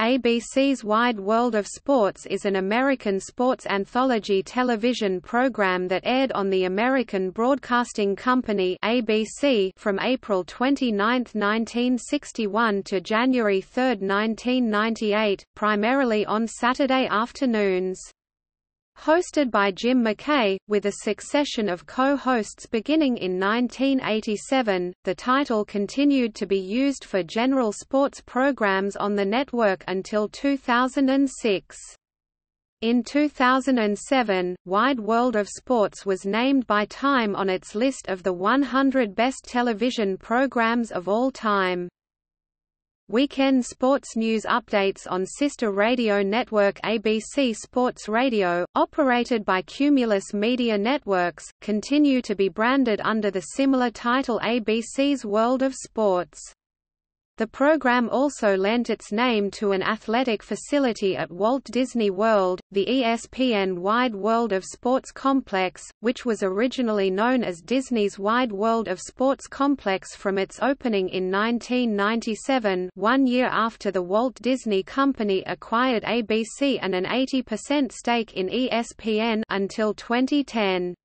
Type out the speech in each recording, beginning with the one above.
ABC's Wide World of Sports is an American sports anthology television program that aired on the American Broadcasting Company (ABC) from April 29, 1961 to January 3, 1998, primarily on Saturday afternoons. Hosted by Jim McKay, with a succession of co-hosts beginning in 1987, the title continued to be used for general sports programs on the network until 2006. In 2007, Wide World of Sports was named by Time on its list of the 100 best television programs of all time. Weekend sports news updates on sister radio network ABC Sports Radio, operated by Cumulus Media Networks, continue to be branded under the similar title ABC's World of Sports. The program also lent its name to an athletic facility at Walt Disney World, the ESPN Wide World of Sports Complex, which was originally known as Disney's Wide World of Sports Complex from its opening in 1997, 1 year after the Walt Disney Company acquired ABC and an 80% stake in ESPN until 2010.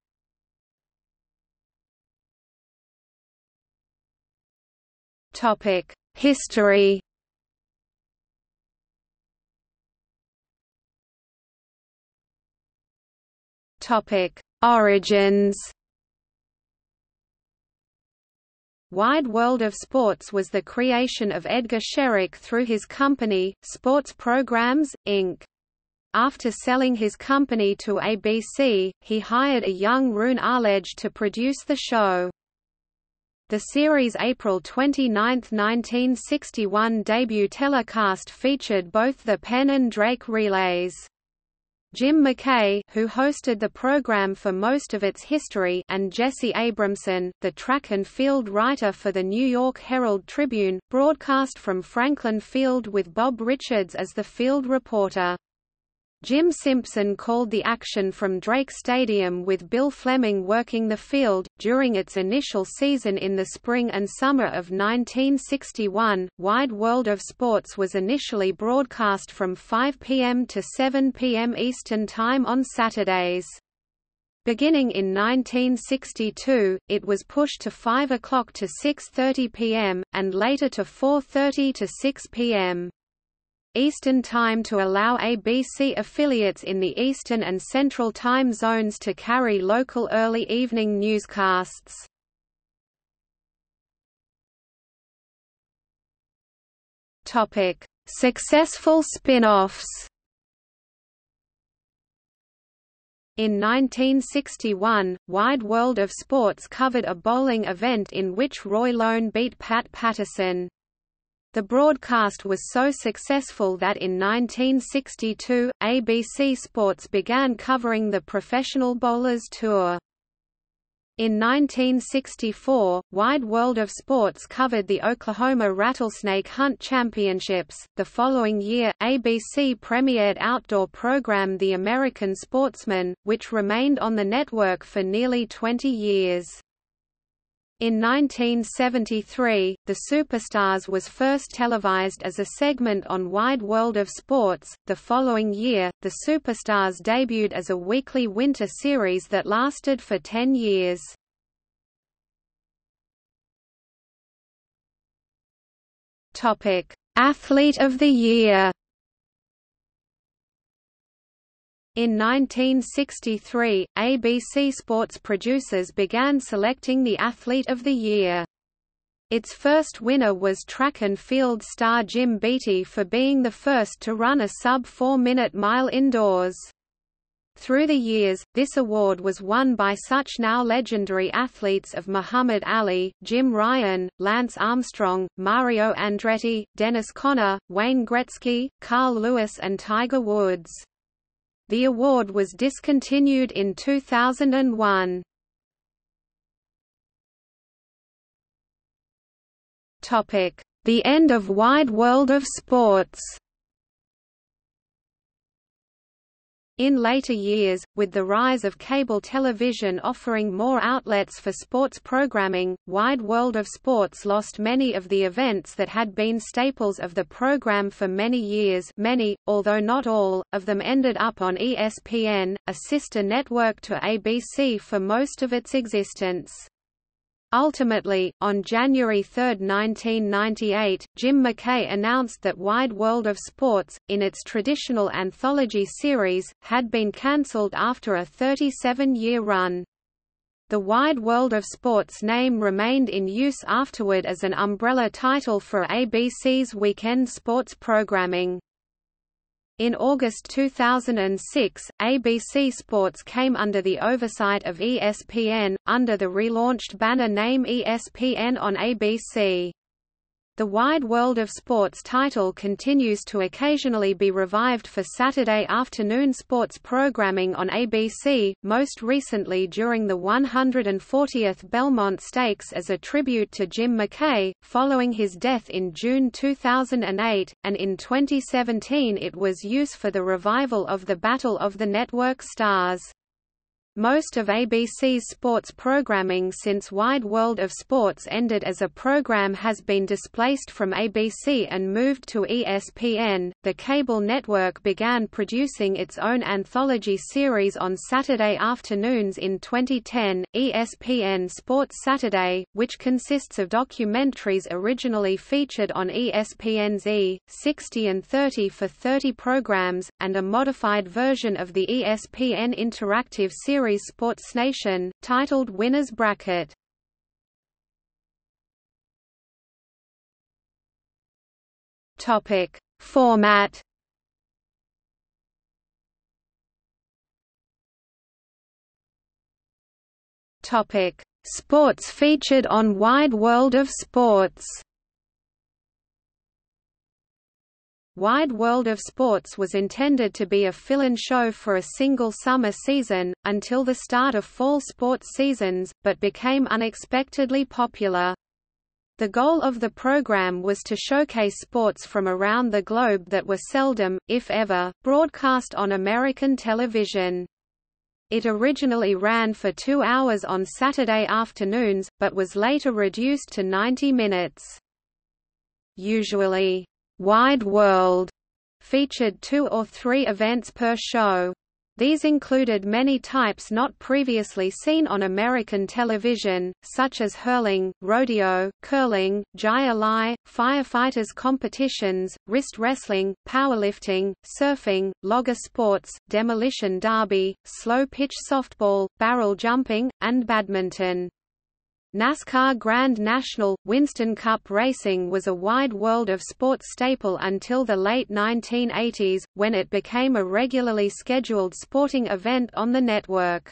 History. Origins. Wide World of Sports was the creation of Edgar Sherrick through his company, Sports Programs, Inc. After selling his company to ABC, he hired a young Roone Arledge to produce the show. The series' April 29, 1961 debut telecast featured both the Penn and Drake relays. Jim McKay, who hosted the program for most of its history, and Jesse Abramson, the track and field writer for the New York Herald-Tribune, broadcast from Franklin Field with Bob Richards as the field reporter. Jim Simpson called the action from Drake Stadium with Bill Fleming working the field. During its initial season in the spring and summer of 1961, Wide World of Sports was initially broadcast from 5 p.m. to 7 p.m. Eastern Time on Saturdays. Beginning in 1962, it was pushed to 5 o'clock to 6:30 p.m., and later to 4:30 to 6 p.m. Eastern Time to allow ABC affiliates in the Eastern and Central time zones to carry local early evening newscasts. Successful spin-offs. In 1961, Wide World of Sports covered a bowling event in which Roy Lone beat Pat Patterson. The broadcast was so successful that in 1962, ABC Sports began covering the Professional Bowlers Tour. In 1964, Wide World of Sports covered the Oklahoma Rattlesnake Hunt Championships. The following year, ABC premiered outdoor program The American Sportsman, which remained on the network for nearly 20 years. In 1973, The Superstars was first televised as a segment on Wide World of Sports. The following year, The Superstars debuted as a weekly winter series that lasted for 10 years. Topic: Athlete of the Year. In 1963, ABC Sports producers began selecting the Athlete of the Year. Its first winner was track and field star Jim Beattie for being the first to run a sub-4-minute mile indoors. Through the years, this award was won by such now legendary athletes of Muhammad Ali, Jim Ryan, Lance Armstrong, Mario Andretti, Dennis Conner, Wayne Gretzky, Carl Lewis and Tiger Woods. The award was discontinued in 2001. The end of Wide World of Sports. In later years, with the rise of cable television offering more outlets for sports programming, Wide World of Sports lost many of the events that had been staples of the program for many years. Many, although not all, of them ended up on ESPN, a sister network to ABC for most of its existence. Ultimately, on January 3, 1998, Jim McKay announced that Wide World of Sports, in its traditional anthology series, had been cancelled after a 37-year run. The Wide World of Sports name remained in use afterward as an umbrella title for ABC's weekend sports programming. In August 2006, ABC Sports came under the oversight of ESPN, under the relaunched banner name ESPN on ABC. The Wide World of Sports title continues to occasionally be revived for Saturday afternoon sports programming on ABC, most recently during the 140th Belmont Stakes as a tribute to Jim McKay, following his death in June 2008, and in 2017 it was used for the revival of the Battle of the Network Stars. Most of ABC's sports programming since Wide World of Sports ended as a program has been displaced from ABC and moved to ESPN. The cable network began producing its own anthology series on Saturday afternoons in 2010, ESPN Sports Saturday, which consists of documentaries originally featured on ESPN's E! 60 and 30 for 30 programs, and a modified version of the ESPN interactive series Sports Nation, titled Winner's Bracket. Topic: Format. Topic: Sports featured on Wide World of Sports. Wide World of Sports was intended to be a fill-in show for a single summer season, until the start of fall sports seasons, but became unexpectedly popular. The goal of the program was to showcase sports from around the globe that were seldom, if ever, broadcast on American television. It originally ran for 2 hours on Saturday afternoons, but was later reduced to 90 minutes. Usually, Wide World featured 2 or 3 events per show. These included many types not previously seen on American television, such as hurling, rodeo, curling, jai-alai, firefighters competitions, wrist wrestling, powerlifting, surfing, logger sports, demolition derby, slow-pitch softball, barrel jumping, and badminton. NASCAR Grand National – Winston Cup racing was a Wide World of Sports staple until the late 1980s, when it became a regularly scheduled sporting event on the network.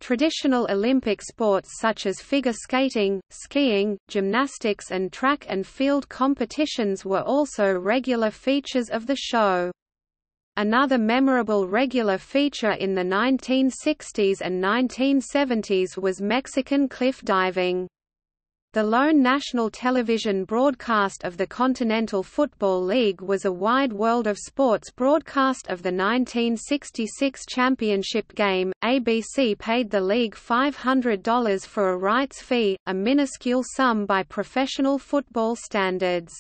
Traditional Olympic sports such as figure skating, skiing, gymnastics and track and field competitions were also regular features of the show. Another memorable regular feature in the 1960s and 1970s was Mexican cliff diving. The lone national television broadcast of the Continental Football League was a Wide World of Sports broadcast of the 1966 championship game. ABC paid the league $500 for a rights fee, a minuscule sum by professional football standards.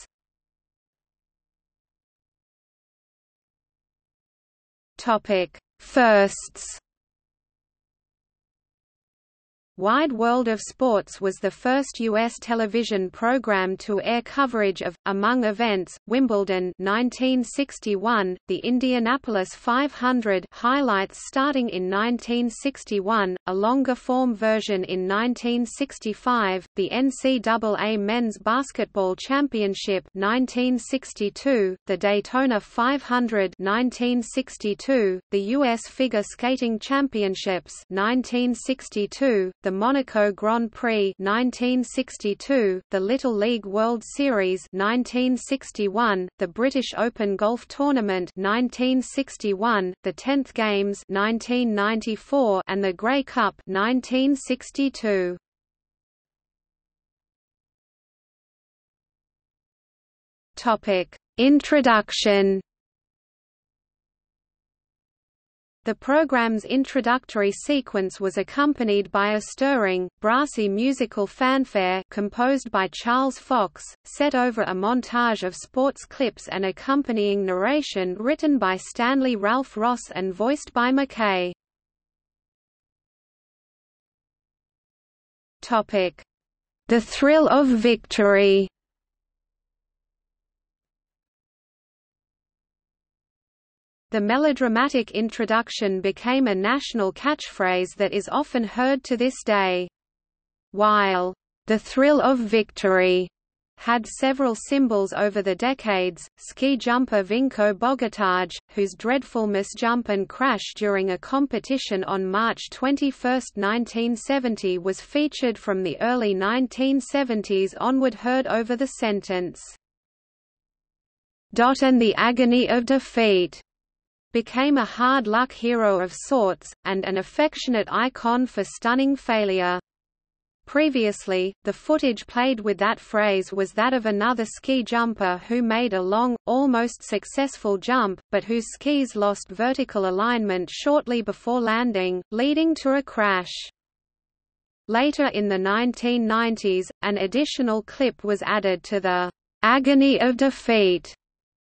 Firsts. Wide World of Sports was the first U.S. television program to air coverage of, among events, Wimbledon 1961, the Indianapolis 500 highlights starting in 1961, a longer-form version in 1965, the NCAA Men's Basketball Championship 1962, the Daytona 500 1962, the U.S. Figure Skating Championships 1962, the Monaco Grand Prix 1962, the Little League World Series 1961, the British Open Golf Tournament 1961, the 10th Games 1994, and the Grey Cup 1962. Topic: Introduction. The program's introductory sequence was accompanied by a stirring, brassy musical fanfare composed by Charles Fox, set over a montage of sports clips and accompanying narration written by Stanley Ralph Ross and voiced by McKay. The Thrill of Victory. The melodramatic introduction became a national catchphrase that is often heard to this day. While "The Thrill of Victory" had several symbols over the decades, ski jumper Vinko Bogataj, whose dreadful misjump and crash during a competition on March 21, 1970 was featured from the early 1970s onward, heard over the sentence, "and the agony of defeat," became a hard luck hero of sorts, and an affectionate icon for stunning failure. Previously, the footage played with that phrase was that of another ski jumper who made a long, almost successful jump, but whose skis lost vertical alignment shortly before landing, leading to a crash. Later in the 1990s, an additional clip was added to the "Agony of Defeat"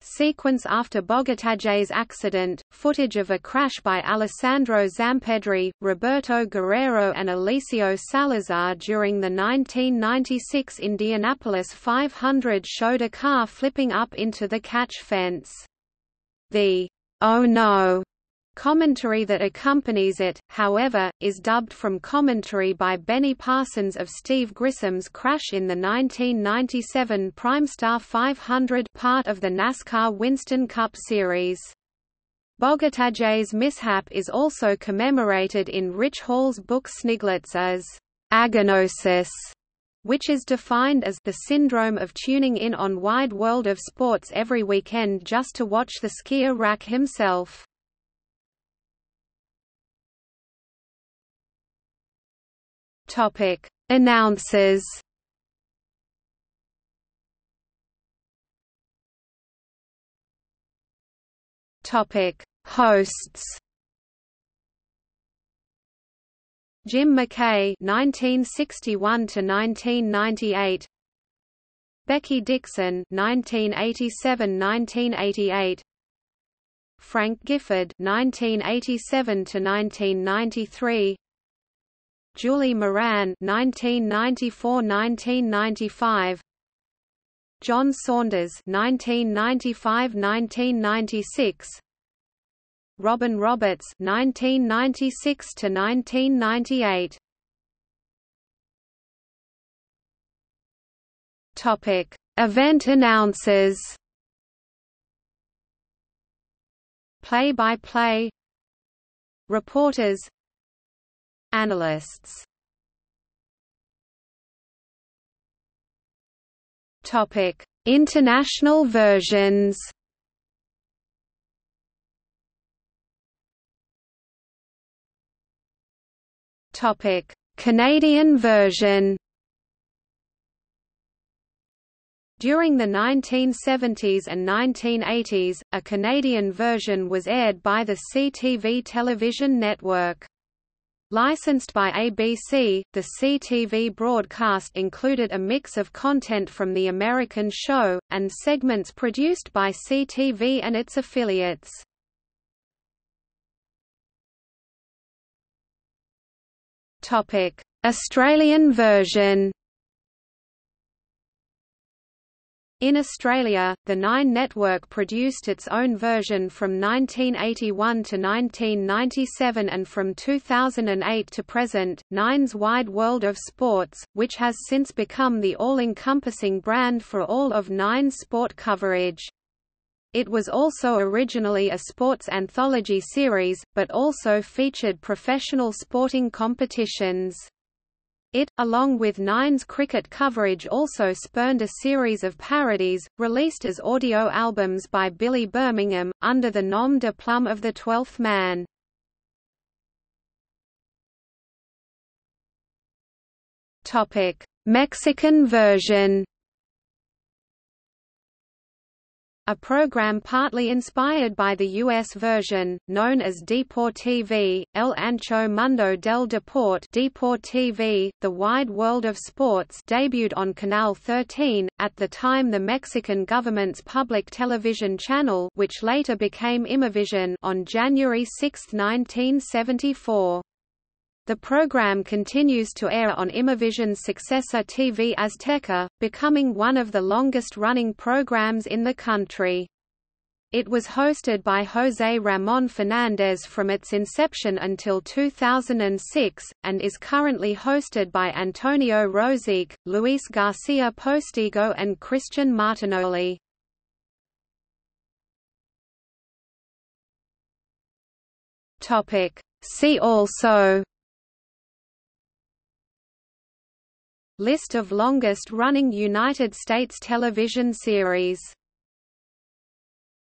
sequence after Bogataj's accident, footage of a crash by Alessandro Zampedri, Roberto Guerrero and Eliseo Salazar during the 1996 Indianapolis 500 showed a car flipping up into the catch fence. The "Oh no" commentary that accompanies it, however, is dubbed from commentary by Benny Parsons of Steve Grissom's crash in the 1997 Primestar 500, part of the NASCAR Winston Cup Series. Bogataj's mishap is also commemorated in Rich Hall's book Sniglets as agonosis, which is defined as the syndrome of tuning in on Wide World of Sports every weekend just to watch the skier wreck himself. Announcers. Hosts. Jim McKay (1961–1998), Becky Dixon (1987–1988), Frank Gifford (1987–1993), Julie Moran (1994–1995), John Saunders (1995–1996), Robin Roberts (1996–1998). Topic: Event announcers. Play-by-play. Reporters. Analysts. Topic: International versions. Topic: Canadian version. During the 1970s and 1980s, a Canadian version was aired by the CTV television network. Licensed by ABC, the CTV broadcast included a mix of content from the American show, and segments produced by CTV and its affiliates. Australian version. In Australia, the Nine Network produced its own version from 1981 to 1997 and from 2008 to present, Nine's Wide World of Sports, which has since become the all-encompassing brand for all of Nine's sport coverage. It was also originally a sports anthology series, but also featured professional sporting competitions. It, along with Nine's cricket coverage, also spurned a series of parodies, released as audio albums by Billy Birmingham, under the nom de plume of the 12th Man. Mexican version. a program partly inspired by the U.S. version, known as Deportivo, El Ancho Mundo del Deporte Deportivo, The Wide World of Sports debuted on Canal 13, at the time the Mexican government's public television channel, which later became Imevisión, on January 6, 1974. The program continues to air on Imevisión's successor TV Azteca, becoming one of the longest-running programs in the country. It was hosted by José Ramón Fernández from its inception until 2006, and is currently hosted by Antonio Rosique, Luis García Postigo and Christian Martinoli. See also: List of longest-running United States television series.